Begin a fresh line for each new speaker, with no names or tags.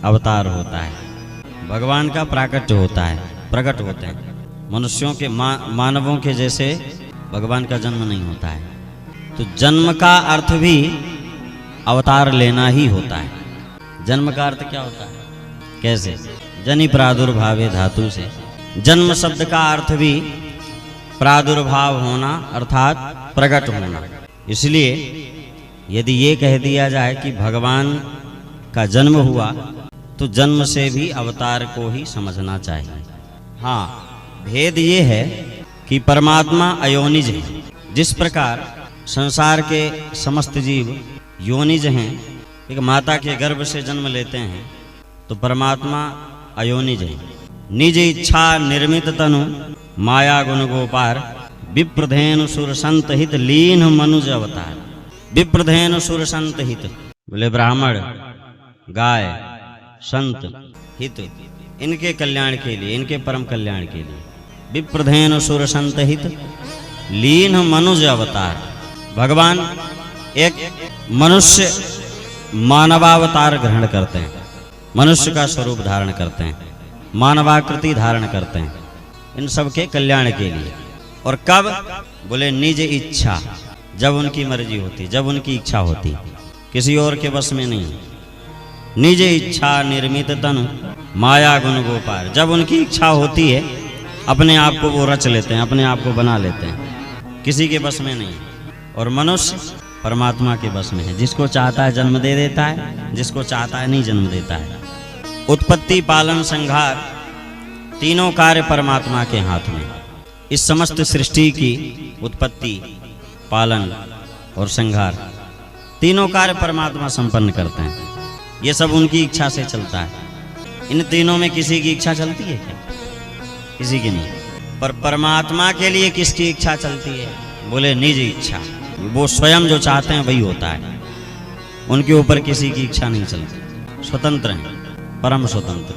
अवतार होता है, भगवान का प्राकट्य होता है, प्रकट होते हैं। मनुष्यों के मानवों के जैसे भगवान का जन्म नहीं होता है। तो जन्म का अर्थ भी अवतार लेना ही होता है। जन्म का अर्थ क्या होता है? कैसे? जनि प्रादुर्भावे धातु से जन्म शब्द का अर्थ भी प्रादुर्भाव होना अर्थात प्रकट होना। इसलिए यदि ये कह दिया जाए कि भगवान का जन्म हुआ तो जन्म से भी अवतार को ही समझना चाहिए। हाँ, भेद ये है कि परमात्मा अयोनिज है। जिस प्रकार संसार के समस्त जीव योनिज हैं, एक माता के गर्भ से जन्म लेते हैं, तो परमात्मा अयोनिज है। निज इच्छा निर्मित तनु माया गुण गोपार विप्रधेनु सुर संत हित लीन मनुज अवतार। विप्रधेनु सुर संत हित बोले ब्राह्मण, गाय, संत, हित, इनके कल्याण के लिए, इनके परम कल्याण के लिए। विप्रधेनु सुर संत हित लीन मनुज अवतार। भगवान एक मनुष्य मानवावतार ग्रहण करते हैं, मनुष्य का स्वरूप धारण करते हैं, मानवाकृति धारण करते हैं, इन सब के कल्याण के लिए। और कब? बोले निज इच्छा, जब उनकी मर्जी होती, जब उनकी इच्छा होती, किसी और के बस में नहीं। निज इच्छा निर्मित तनु माया गुण गोपार, जब उनकी इच्छा होती है अपने आप को वो रच लेते हैं, अपने आप को बना लेते हैं, किसी के बस में नहीं। और मनुष्य परमात्मा के बस में है, जिसको चाहता है जन्म दे देता है, जिसको चाहता है नहीं जन्म देता है। उत्पत्ति, पालन, संहार तीनों कार्य परमात्मा के हाथ में। इस समस्त सृष्टि की उत्पत्ति, पालन और संहार तीनों कार्य परमात्मा संपन्न करते हैं। ये सब उनकी इच्छा से चलता है। इन तीनों में किसी की इच्छा चलती है क्या? किसी की नहीं। पर परमात्मा के लिए किसकी इच्छा चलती है? बोले निज इच्छा। वो स्वयं जो चाहते हैं वही होता है, उनके ऊपर किसी की इच्छा नहीं चलती। स्वतंत्र हैं, परम स्वतंत्र।